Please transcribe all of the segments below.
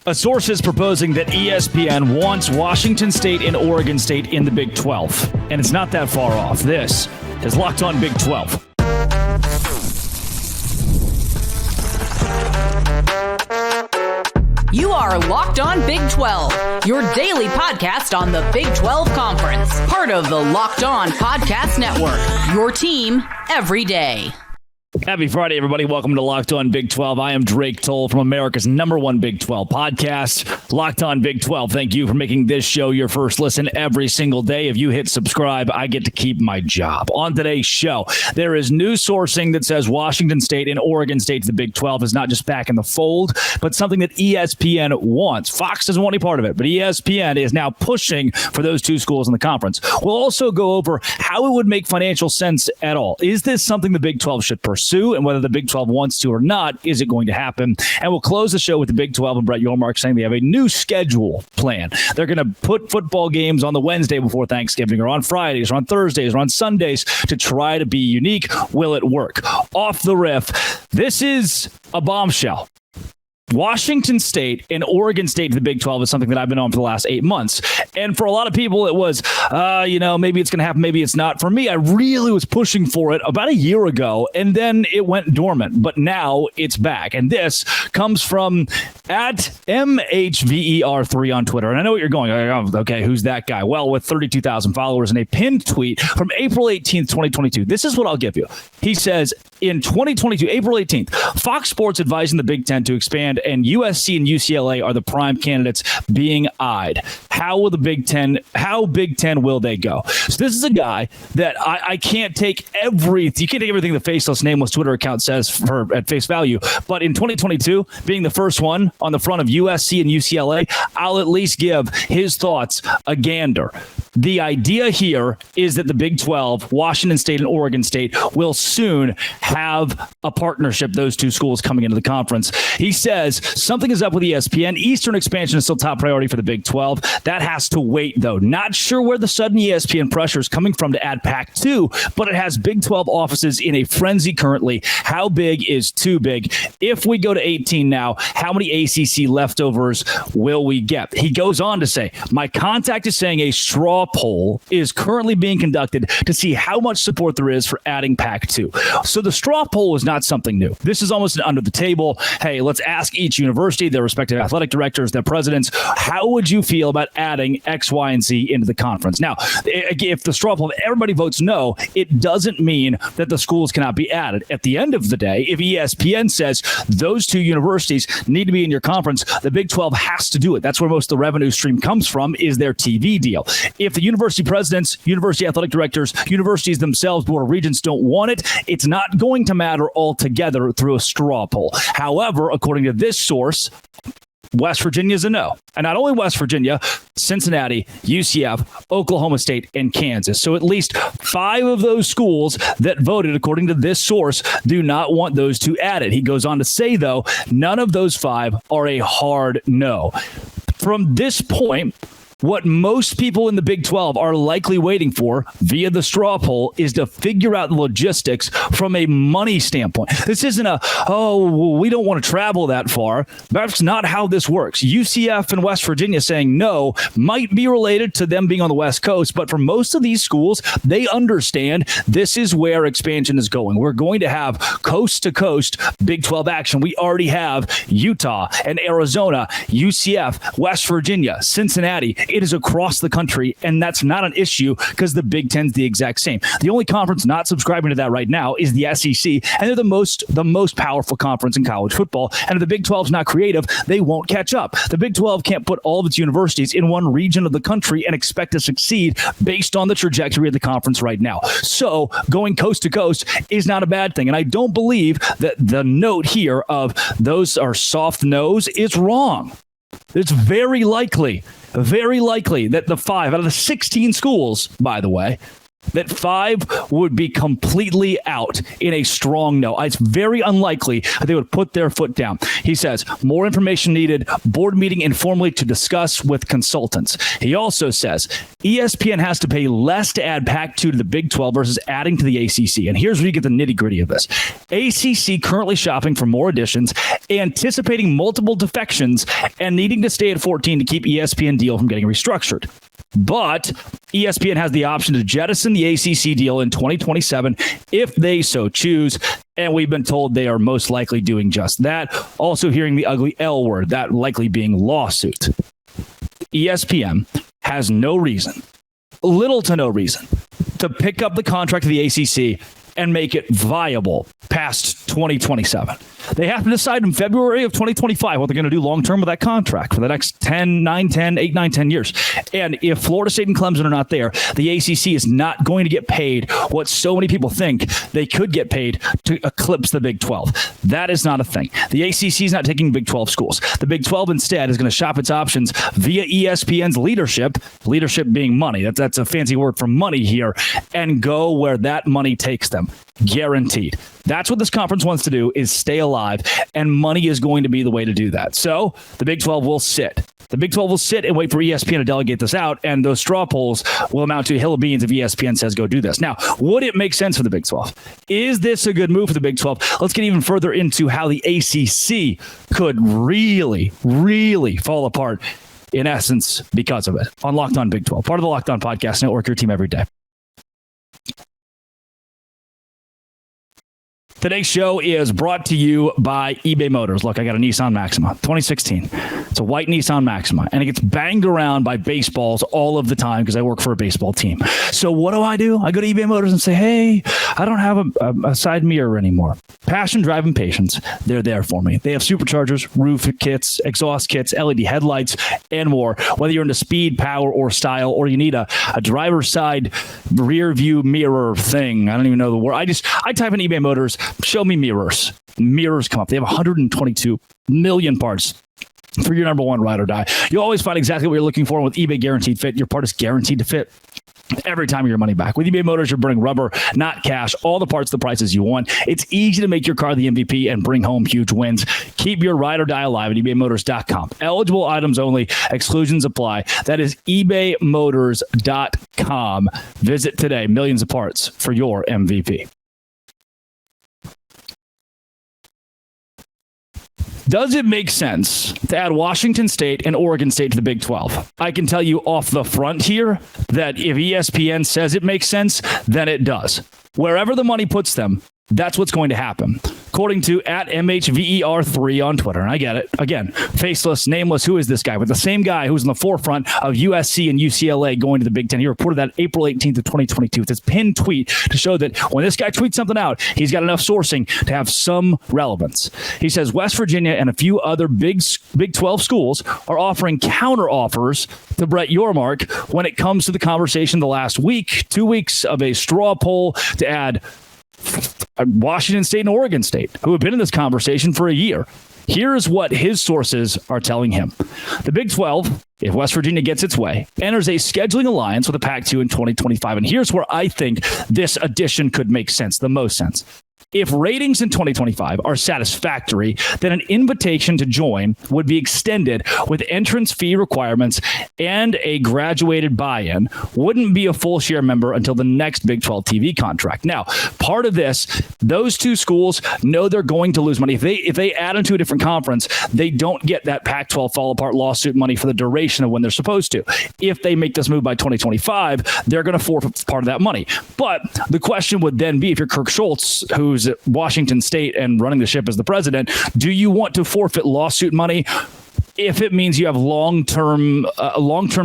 A source is proposing that ESPN wants Washington State and Oregon State in the Big 12. And it's not that far off. This is Locked On Big 12. You are Locked On Big 12, your daily podcast on the Big 12 Conference. Part of the Locked On Podcast Network, your team every day. Happy Friday, everybody. Welcome to Locked On Big 12. I am Drake Toll from America's #1 Big 12 podcast, Locked On Big 12. Thank you for making this show your first listen every single day. If you hit subscribe, I get to keep my job. On today's show, there is new sourcing that says Washington State and Oregon State to the Big 12 is not just back in the fold, but something that ESPN wants. Fox doesn't want any part of it, but ESPN is now pushing for those two schools in the conference. We'll also go over how it would make financial sense at all. Is this something the Big 12 should pursue? And whether the Big 12 wants to or not, is it going to happen? And we'll close the show with the Big 12 and Brett Yormark saying they have a new schedule plan. They're going to put football games on the Wednesday before Thanksgiving, or on Fridays, or on Thursdays, or on Sundays to try to be unique. Will it work? Off the riff, this is a bombshell. Washington State and Oregon State to the Big 12 is something that I've been on for the last 8 months. And for a lot of people, it was, maybe it's going to happen, maybe it's not. For me, I really was pushing for it about a year ago, and then it went dormant. But now it's back. And this comes from at MHVER3 on Twitter. And I know what you're going, okay, who's that guy? Well, with 32,000 followers and a pinned tweet from April 18th, 2022. This is what I'll give you. He says, in 2022, April 18th, Fox Sports advising the Big Ten to expand, and USC and UCLA are the prime candidates being eyed. How Big Ten will they go? So this is a guy that I can't take you can't take everything the faceless, nameless Twitter account says at face value. But in 2022, being the first one on the front of USC and UCLA, I'll at least give his thoughts a gander. The idea here is that the Big 12, Washington State and Oregon State, will soon have a partnership, those two schools coming into the conference. He says something is up with ESPN. Eastern expansion is still top priority for the Big 12. That has to wait, though. Not sure where the sudden ESPN pressure is coming from to add Pac-2, but it has Big 12 offices in a frenzy currently. How big is too big? If we go to 18 now, how many ACC leftovers will we get? He goes on to say, my contact is saying a straw poll is currently being conducted to see how much support there is for adding Pac-2. So the straw poll is not something new. This is almost an under the table. Hey, let's ask each university, their respective athletic directors, their presidents, how would you feel about adding X, Y, and Z into the conference? Now, if the straw poll, everybody votes no, it doesn't mean that the schools cannot be added. At the end of the day, if ESPN says those two universities need to be in your conference, the Big 12 has to do it. That's where most of the revenue stream comes from, is their TV deal. If the university presidents, university athletic directors, universities themselves, board of regents don't want it, it's not going to matter altogether through a straw poll. However, according to this source, West Virginia is a no. And not only West Virginia, Cincinnati, UCF, Oklahoma State, and Kansas. So at least 5 of those schools that voted, according to this source, do not want those two added. He goes on to say, though, none of those 5 are a hard no. From this point, what most people in the Big 12 are likely waiting for via the straw poll is to figure out the logistics from a money standpoint. This isn't we don't want to travel that far. That's not how this works. UCF and West Virginia saying no might be related to them being on the West Coast, but for most of these schools, they understand this is where expansion is going. We're going to have coast-to-coast Big 12 action. We already have Utah and Arizona, UCF, West Virginia, Cincinnati. It is across the country, and that's not an issue because the Big Ten's the exact same. The only conference not subscribing to that right now is the SEC, and they're the most powerful conference in college football. And if the Big 12's not creative, they won't catch up. The Big 12 can't put all of its universities in one region of the country and expect to succeed based on the trajectory of the conference right now. So going coast to coast is not a bad thing, and I don't believe that the note here of those are soft no's is wrong. It's very likely that the 5 out of the 16 schools, by the way, that 5 would be completely out in a strong no. It's very unlikely that they would put their foot down. He says, more information needed, board meeting informally to discuss with consultants. He also says, ESPN has to pay less to add Pac-2 to the Big 12 versus adding to the ACC. And here's where you get the nitty-gritty of this. ACC currently shopping for more additions, anticipating multiple defections, and needing to stay at 14 to keep ESPN deal from getting restructured. But ESPN has the option to jettison the ACC deal in 2027 if they so choose. And we've been told they are most likely doing just that. Also hearing the ugly L word, that likely being lawsuit. ESPN has no reason, little to no reason, to pick up the contract of the ACC and make it viable past 2027. They have to decide in February of 2025 what they're going to do long-term with that contract for the next 8, 9, 10 years. And if Florida State and Clemson are not there, the ACC is not going to get paid what so many people think they could get paid to eclipse the Big 12. That is not a thing. The ACC is not taking Big 12 schools. The Big 12 instead is going to shop its options via ESPN's leadership being money. That's a fancy word for money here, and go where that money takes them. Guaranteed. That's what this conference wants to do, is stay alive, and money is going to be the way to do that. So the Big 12 will sit. The Big 12 will sit and wait for ESPN to delegate this out, and those straw polls will amount to a hill of beans if ESPN says go do this. Now, would it make sense for the Big 12? Is this a good move for the Big 12? Let's get even further into how the ACC could really, really fall apart, in essence, because of it. On Locked On Big 12, part of the Locked On Podcast Network, your team every day. Today's show is brought to you by eBay Motors. Look, I got a Nissan Maxima, 2016. It's a white Nissan Maxima, and it gets banged around by baseballs all of the time because I work for a baseball team. So what do? I go to eBay Motors and say, hey, I don't have a side mirror anymore. Passion, drive, and patience, they're there for me. They have superchargers, roof kits, exhaust kits, LED headlights, and more. Whether you're into speed, power, or style, or you need a driver's side rear view mirror thing. I don't even know the word. I type in eBay Motors, show me mirrors. Mirrors come up. They have 122 million parts for your number one ride or die. You'll always find exactly what you're looking for. With eBay Guaranteed Fit, your part is guaranteed to fit every time your money back. With eBay Motors, you're bringing rubber, not cash. All the parts, the prices you want. It's easy to make your car the MVP and bring home huge wins. Keep your ride or die alive at ebaymotors.com. Eligible items only. Exclusions apply. That is ebaymotors.com. Visit today. Millions of parts for your MVP. Does it make sense to add Washington State and Oregon State to the Big 12? I can tell you off the front here that if ESPN says it makes sense, then it does. Wherever the money puts them, that's what's going to happen. According to @MHVER3 on Twitter, and I get it. Again, faceless, nameless, who is this guy? But the same guy who's in the forefront of USC and UCLA going to the Big Ten. He reported that April 18th of 2022. It's his pinned tweet to show that when this guy tweets something out, he's got enough sourcing to have some relevance. He says West Virginia and a few other Big 12 schools are offering counter offers to Brett Yormark when it comes to the conversation the last week, 2 weeks of a straw poll to add Washington State and Oregon State, who have been in this conversation for a year. Here's what his sources are telling him. The Big 12, if West Virginia gets its way, enters a scheduling alliance with the Pac-2 in 2025. And here's where I think this addition could make sense, the most sense. If ratings in 2025 are satisfactory, then an invitation to join would be extended with entrance fee requirements and a graduated buy-in. Wouldn't be a full share member until the next Big 12 TV contract. Now, part of this, those two schools know they're going to lose money. If they add into a different conference, they don't get that Pac-12 fall-apart lawsuit money for the duration of when they're supposed to. If they make this move by 2025, they're going to forfeit part of that money. But the question would then be, if you're Kirk Schultz, who's at Washington State and running the ship as the president, do you want to forfeit lawsuit money if it means you have long-term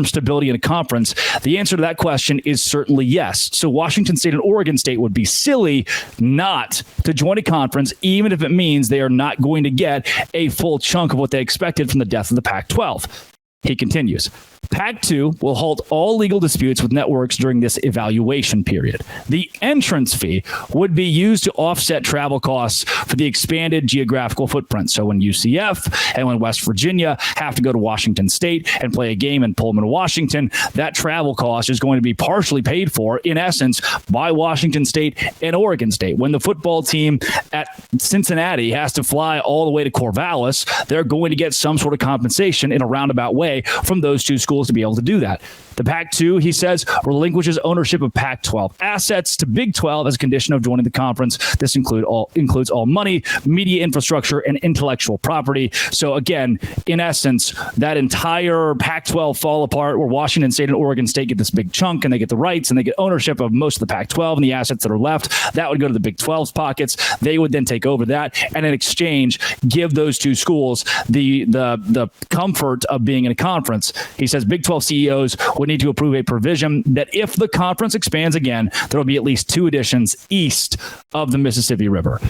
stability in a conference? The answer to that question is certainly yes. So Washington State and Oregon State would be silly not to join a conference, even if it means they are not going to get a full chunk of what they expected from the death of the Pac-12. He continues. Pac-2 will halt all legal disputes with networks during this evaluation period. The entrance fee would be used to offset travel costs for the expanded geographical footprint. So when UCF and when West Virginia have to go to Washington State and play a game in Pullman, Washington, that travel cost is going to be partially paid for, in essence, by Washington State and Oregon State. When the football team at Cincinnati has to fly all the way to Corvallis, they're going to get some sort of compensation in a roundabout way from those two schools to be able to do that. The Pac-2, he says, relinquishes ownership of Pac-12 assets to Big 12 as a condition of joining the conference. This includes all money, media infrastructure, and intellectual property. So again, in essence, that entire Pac-12 fall apart where Washington State and Oregon State get this big chunk and they get the rights and they get ownership of most of the Pac-12 and the assets that are left. That would go to the Big 12's pockets. They would then take over that and in exchange give those two schools the comfort of being in a conference. He says Big 12 CEOs would need to approve a provision that if the conference expands again, there will be at least 2 additions east of the Mississippi River.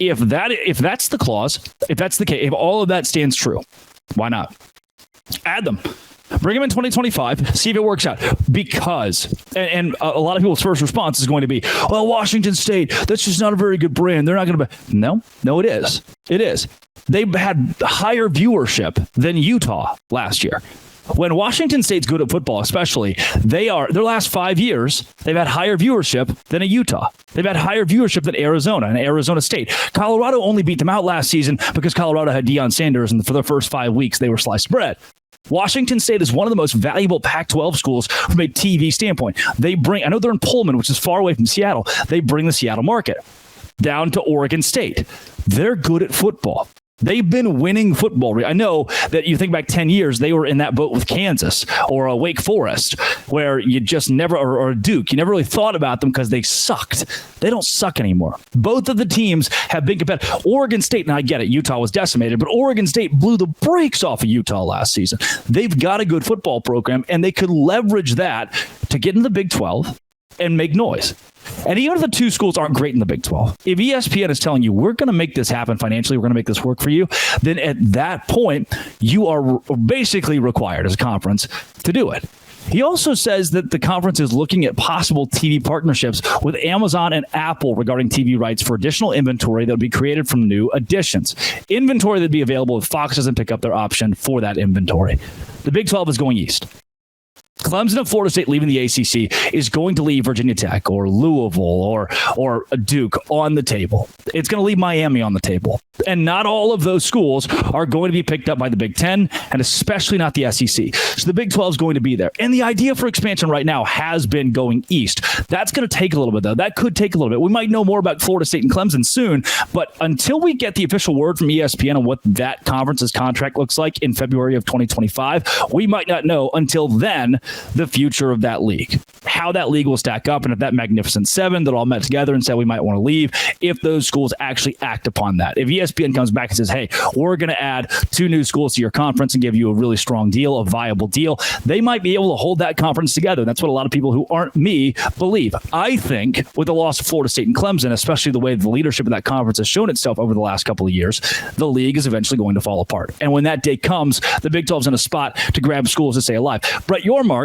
If that's the clause, if that's the case, if all of that stands true, why not? Add them. Bring them in 2025, see if it works out. Because, and a lot of people's first response is going to be, well, Washington State, that's just not a very good brand. They're not going to be. No, it is. It is. They had higher viewership than Utah last year. When Washington State's good at football, especially, their last 5 years, they've had higher viewership than a Utah. They've had higher viewership than Arizona and Arizona State. Colorado only beat them out last season because Colorado had Deion Sanders, and for the first 5 weeks, they were sliced bread. Washington State is one of the most valuable Pac-12 schools from a TV standpoint. I know they're in Pullman, which is far away from Seattle. They bring the Seattle market down to Oregon State. They're good at football. They've been winning football. I know that you think back 10 years, they were in that boat with Kansas or a Wake Forest, where you just never, or a Duke, you never really thought about them because they sucked. They don't suck anymore. Both of the teams have been competitive. Oregon State, and I get it, Utah was decimated, but Oregon State blew the brakes off of Utah last season. They've got a good football program, and they could leverage that to get in the Big 12 and make noise. And even if the two schools aren't great in the Big 12, if ESPN is telling you, we're going to make this happen financially, we're going to make this work for you, then at that point, you are basically required as a conference to do it. He also says that the conference is looking at possible TV partnerships with Amazon and Apple regarding TV rights for additional inventory that would be created from new additions. Inventory that would be available if Fox doesn't pick up their option for that inventory. The Big 12 is going east. Clemson and Florida State leaving the ACC is going to leave Virginia Tech or Louisville or Duke on the table. It's going to leave Miami on the table. And not all of those schools are going to be picked up by the Big Ten, and especially not the SEC. So the Big 12 is going to be there. And the idea for expansion right now has been going east. That's going to take a little bit, though. That could take a little bit. We might know more about Florida State and Clemson soon, but until we get the official word from ESPN on what that conference's contract looks like in February of 2025, we might not know until then the future of that league, how that league will stack up, and if that Magnificent Seven that all met together and said we might want to leave, if those schools actually act upon that. If ESPN comes back and says, hey, we're going to add 2 new schools to your conference and give you a really strong deal, a viable deal, they might be able to hold that conference together. That's what a lot of people who aren't me believe. I think with the loss of Florida State and Clemson, especially the way the leadership of that conference has shown itself over the last couple of years, the league is eventually going to fall apart. And when that day comes, the Big 12 is in a spot to grab schools to stay alive. Brett Yormark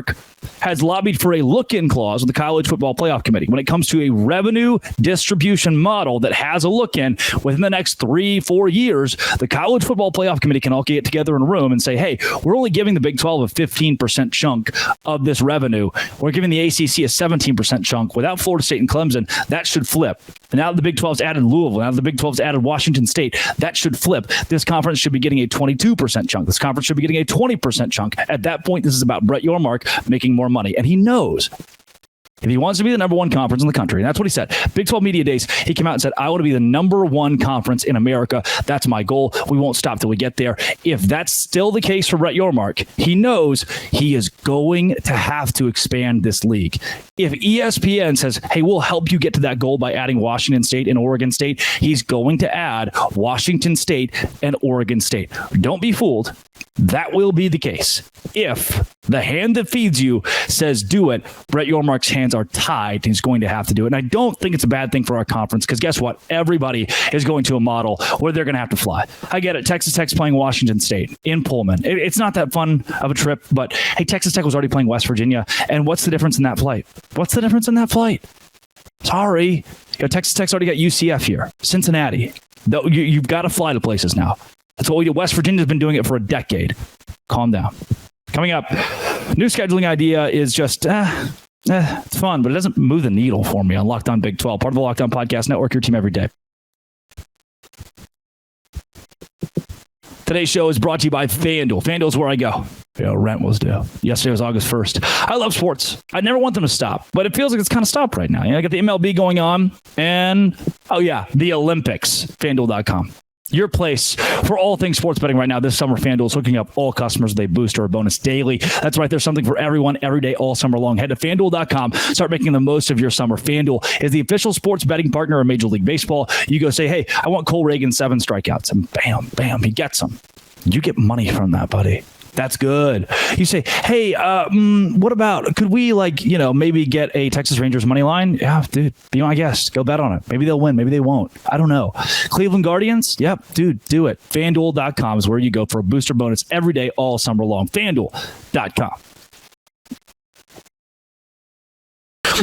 has lobbied for a look-in clause with the College Football Playoff Committee when it comes to a revenue distribution model that has a look-in within the next 3-4 years. The College Football Playoff Committee can all get together in a room and say, hey, we're only giving the Big 12 a 15% chunk of this revenue. We're giving the ACC a 17% chunk. Without Florida State and Clemson, that should flip. And now that the Big 12's added Louisville, now that the Big 12's added Washington State, that should flip. This conference should be getting a 22% chunk. This conference should be getting a 20% chunk. At that point, this is about Brett Yormark making more money. And he knows if he wants to be the number 1 conference in the country, and that's what he said. Big 12 Media Days, he came out and said, I want to be the number 1 conference in America. That's my goal. We won't stop till we get there. If that's still the case for Brett Yormark, he knows he is going to have to expand this league. If ESPN says, hey, we'll help you get to that goal by adding Washington State and Oregon State, he's going to add Washington State and Oregon State. Don't be fooled. That will be the case. if the hand that feeds you says do it, Brett Yormark's hands are tied. He's going to have to do it. And I don't think it's a bad thing for our conference because guess what? Everybody is going to a model where they're going to have to fly. I get it. Texas Tech's playing Washington State in Pullman. It's not that fun of a trip, but hey, Texas Tech was already playing West Virginia. And what's the difference in that flight? Sorry. Texas Tech's already got UCF here. Cincinnati. You've got to fly to places now. That's what we do. West Virginia's been doing it for a decade. Calm down. Coming up, new scheduling idea is just, it's fun, but it doesn't move the needle for me on Locked On Big 12, part of the Locked On Podcast Network, your team every day. Today's show is brought to you by FanDuel. FanDuel is where I go. Rent was due. Yesterday was August 1st. I love sports. I never want them to stop, but it feels like it's kind of stopped right now. I got the MLB going on and, the Olympics. FanDuel.com. Your place for all things sports betting right now. This summer, FanDuel is hooking up all customers with a boost or a bonus daily. That's right. There's something for everyone every day, all summer long. Head to FanDuel.com. Start making the most of your summer. FanDuel is the official sports betting partner of Major League Baseball. You go say, hey, I want Cole Reagan 7 strikeouts. And bam, bam, he gets them. You get money from that, buddy. That's good. You say, hey, what about, could we maybe get a Texas Rangers money line? Yeah, dude, be my guest. Go bet on it. Maybe they'll win. Maybe they won't. I don't know. Cleveland Guardians? Yep, dude, do it. FanDuel.com is where you go for a booster bonus every day, all summer long. FanDuel.com.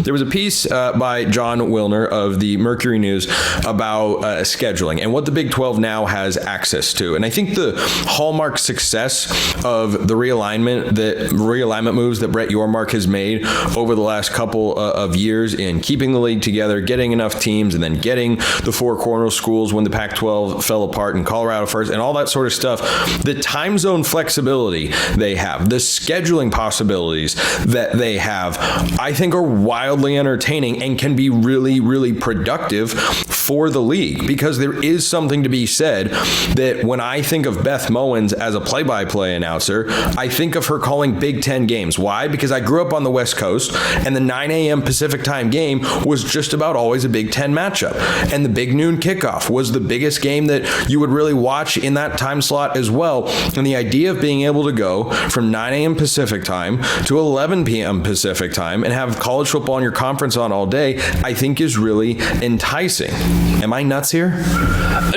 There was a piece by John Wilner of the Mercury News about scheduling and what the Big 12 now has access to. And I think the hallmark success of the realignment moves that Brett Yormark has made over the last couple of years in keeping the league together, getting enough teams, and then getting the four corner schools when the Pac-12 fell apart and Colorado first and all that sort of stuff, the time zone flexibility they have, the scheduling possibilities that they have, I think are wildly entertaining and can be really, really productive for the league, because there is something to be said that when I think of Beth Mowins as a play-by-play announcer, I think of her calling Big Ten games. Why? Because I grew up on the West Coast and the 9 a.m. Pacific time game was just about always a Big Ten matchup. And the big noon kickoff was the biggest game that you would really watch in that time slot as well. And the idea of being able to go from 9 a.m. Pacific time to 11 p.m. Pacific time and have college football on your conference on all day, I think is really enticing. Am I nuts here?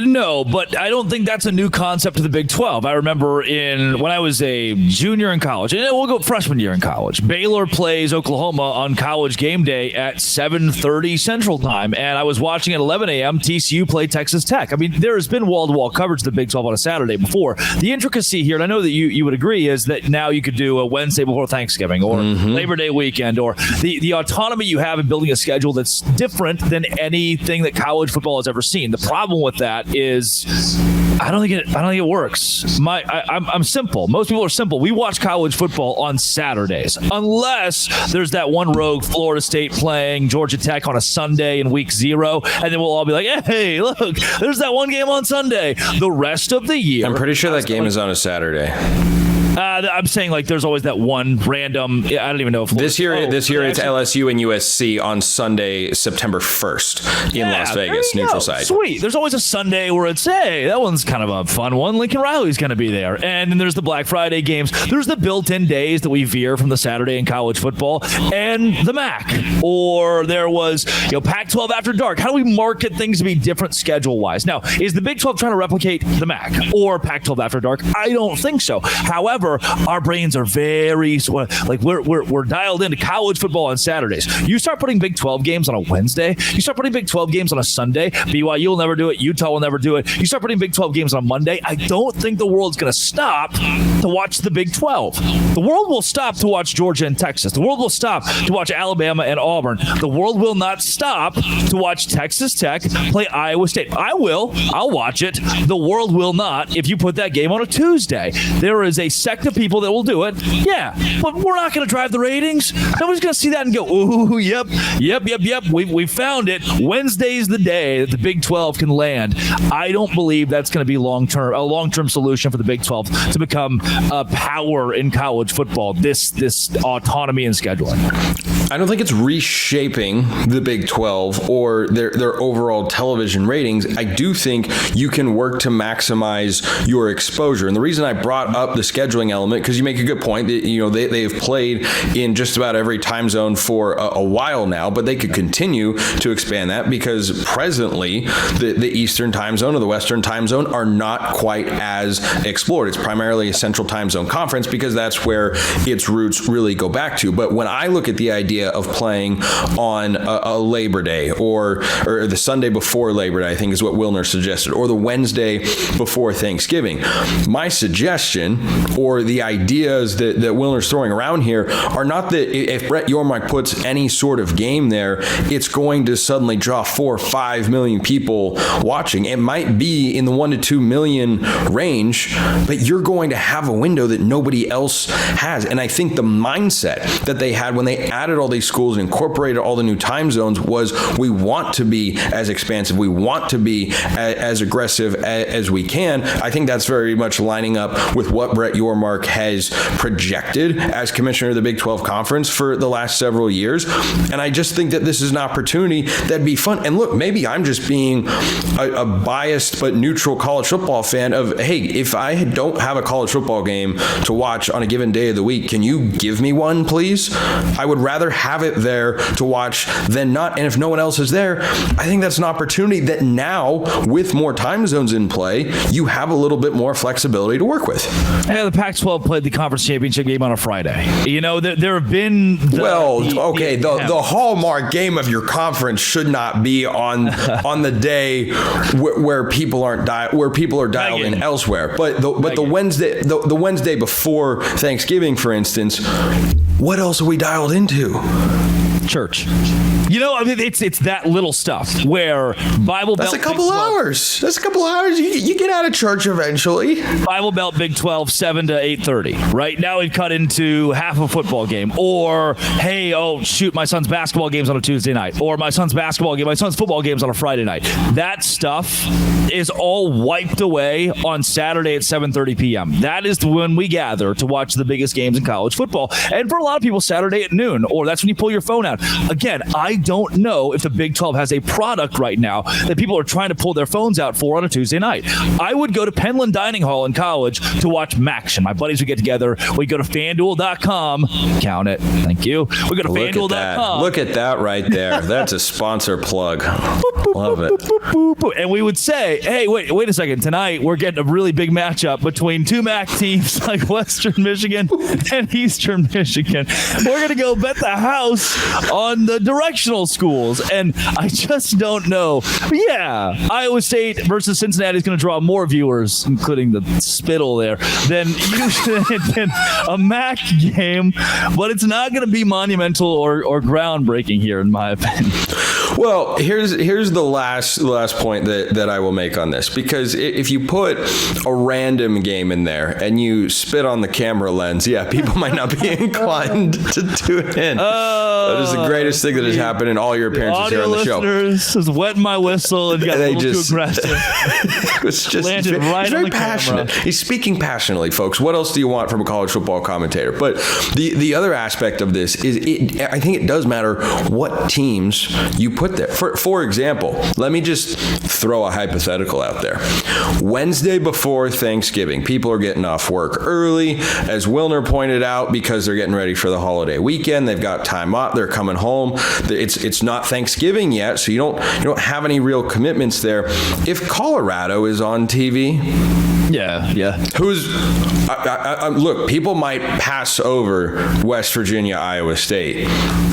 No, but I don't think that's a new concept to the Big 12. I remember when I was a junior in college, and we'll go freshman year in college, Baylor plays Oklahoma on college game day at 7:30 Central Time, and I was watching at 11 a.m. TCU play Texas Tech. I mean, there has been wall-to-wall coverage of the Big 12 on a Saturday before. The intricacy here, and I know that you would agree, is that now you could do a Wednesday before Thanksgiving or Labor Day weekend, or the autonomy you have in building a schedule that's different than anything that college football has ever seen. The problem with that is I don't think it works. I'm simple. Most people are simple. We watch college football on Saturdays, unless there's that one rogue Florida State playing Georgia Tech on a Sunday in week 0, and then we'll all be like, hey, look, there's that one game on Sunday. The rest of the year, I'm pretty sure that game is on a Saturday. I'm saying there's always that one random. I don't even know if this year it's LSU and USC on Sunday, September 1st in Las Vegas, neutral site. Sweet. There's always a Sunday where it's, hey, that one's kind of a fun one. Lincoln Riley's going to be there, and then there's the Black Friday games. There's the built-in days that we veer from the Saturday in college football, and the MAC, or there was Pac-12 after dark. How do we market things to be different schedule-wise? Now, is the Big 12 trying to replicate the MAC or Pac-12 after dark? I don't think so. However, our brains are very we're dialed into college football on Saturdays. You start putting Big 12 games on a Wednesday. You start putting Big 12 games on a Sunday. BYU will never do it. Utah will never do it. You start putting Big 12 games on a Monday. I don't think the world's going to stop to watch the Big 12. The world will stop to watch Georgia and Texas. The world will stop to watch Alabama and Auburn. The world will not stop to watch Texas Tech play Iowa State. I will. I'll watch it. The world will not if you put that game on a Tuesday. There is a sect of people that will do it. Yeah, but we're not going to drive the ratings. Nobody's going to see that and go, ooh, yep. We found it. Wednesday's the day that the Big 12 can land. I don't believe that's going to be a long-term solution for the Big 12 to become a power in college football, this autonomy and scheduling. I don't think it's reshaping the Big 12 or their overall television ratings. I do think you can work to maximize your exposure. And the reason I brought up the scheduling scheduling element, because you make a good point that, they've played in just about every time zone for a while now, but they could continue to expand that, because presently the Eastern time zone or the Western time zone are not quite as explored. It's primarily a Central time zone conference, because that's where its roots really go back to. But when I look at the idea of playing on a Labor Day or the Sunday before Labor Day, I think is what Wilner suggested, or the Wednesday before Thanksgiving, my suggestion or the ideas that Wilner's throwing around here are not that if Brett Yormark puts any sort of game there, it's going to suddenly draw 4 or 5 million people watching. It might be in the 1 to 2 million range, but you're going to have a window that nobody else has. And I think the mindset that they had when they added all these schools and incorporated all the new time zones was, we want to be as expansive, we want to be as aggressive as we can. I think that's very much lining up with what Brett Yormark has projected as commissioner of the Big 12 Conference for the last several years. And I just think that this is an opportunity that'd be fun. And look, maybe I'm just being a biased but neutral college football fan of, hey, if I don't have a college football game to watch on a given day of the week, can you give me one, please? I would rather have it there to watch than not. And if no one else is there, I think that's an opportunity that now, with more time zones in play, you have a little bit more flexibility to work with. Yeah, the Pac-12 played the conference championship game on a Friday. There have been the hallmark game of your conference should not be on the day where people are dialed in elsewhere. But the Wednesday before Thanksgiving, for instance, what else are we dialed into? Church. It's that little stuff where Bible Belt. That's a couple hours. You get out of church eventually. Bible Belt Big 12, 7 to 8:30. Right now we've cut into half a football game. Or, hey, my son's basketball game's on a Tuesday night. Or my son's football game's on a Friday night. That stuff is all wiped away on Saturday at 7:30 p.m. That is when we gather to watch the biggest games in college football. And for a lot of people, Saturday at noon, or that's when you pull your phone out. Again, I don't know if the Big 12 has a product right now that people are trying to pull their phones out for on a Tuesday night. I would go to Penland Dining Hall in college to watch MACtion. My buddies would get together. We go to FanDuel.com. Count it. Thank you. We go to FanDuel.com. Look at that right there. That's a sponsor plug. Love it. And we would say, hey, wait a second. Tonight, we're getting a really big matchup between two MAC teams like Western Michigan and Eastern Michigan. We're going to go bet the house on the directional schools. And I just don't know. But yeah, Iowa State versus Cincinnati is going to draw more viewers, including the spittle there, than a MAC game. But it's not going to be monumental or groundbreaking here, in my opinion. Well, here's the last point that I will make on this, because if you put a random game in there and you spit on the camera lens, people might not be inclined to tune in. That is the greatest thing that has happened in all your appearances here on the show. Just wetting my whistle and got a little too aggressive. It's right very passionate. Camera. He's speaking passionately, folks. What else do you want from a college football commentator? But the other aspect of this is, I think it does matter what teams you put there. For example, let me just throw a hypothetical out there. Wednesday before Thanksgiving, people are getting off work early, as Wilner pointed out, because they're getting ready for the holiday weekend. They've got time off. They're coming home. It's not Thanksgiving yet, so you don't have any real commitments there. If Colorado is on TV, yeah. Look, people might pass over West Virginia, Iowa State.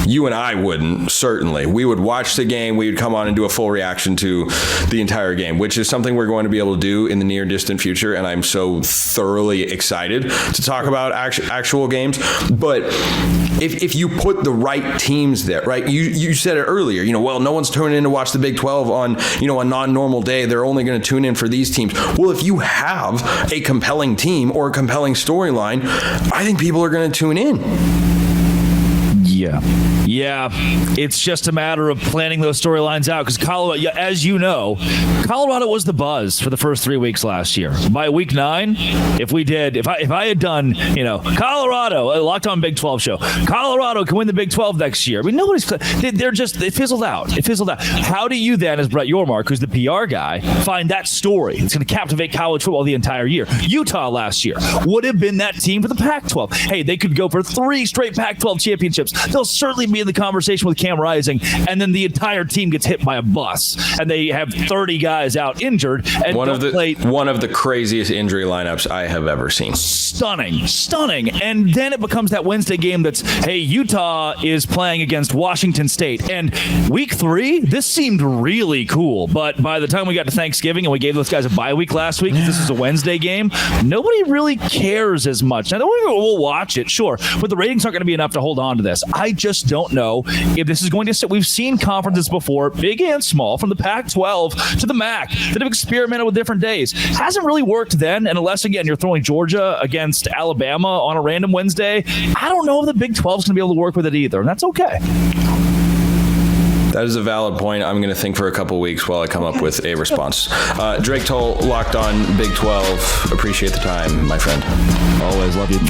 You and I wouldn't, certainly. We would watch the game. We would come on and do a full reaction to the entire game, which is something we're going to be able to do in the near distant future. And I'm so thoroughly excited to talk about actual games. But if you put the right teams there, right? You said it earlier, no one's tuning in to watch the Big 12 on, a non-normal day. They're only going to tune in for these teams. Well, if you have a compelling team or a compelling storyline, I think people are going to tune in. Yeah. It's just a matter of planning those storylines out because Colorado, as you know, Colorado was the buzz for the first 3 weeks last year. By week 9, if I had done, Colorado, a Locked On Big 12 show, Colorado can win the Big 12 next year. I mean, it fizzled out. How do you then, as Brett Yormark, who's the PR guy, find that story? It's going to captivate college football the entire year. Utah last year would have been that team for the Pac-12. Hey, they could go for 3 straight Pac-12 championships. They'll certainly be in the conversation with Cam Rising, and then the entire team gets hit by a bus, and they have 30 guys out injured. And one of the craziest injury lineups I have ever seen. Stunning. And then it becomes that Wednesday game that's, hey, Utah is playing against Washington State. And week 3, this seemed really cool. But by the time we got to Thanksgiving and we gave those guys a bye week last week, this is a Wednesday game, nobody really cares as much. Now, we'll watch it, sure, but the ratings aren't going to be enough to hold on to this. I just don't know if this is going to sit. We've seen conferences before, big and small, from the Pac-12 to the MAC, that have experimented with different days. Hasn't really worked then, and unless, again, you're throwing Georgia against Alabama on a random Wednesday, I don't know if the Big 12 is going to be able to work with it either, and that's okay. That is a valid point. I'm going to think for a couple weeks while I come up with a response. Drake Toll, Locked On Big 12. Appreciate the time, my friend. Always love you.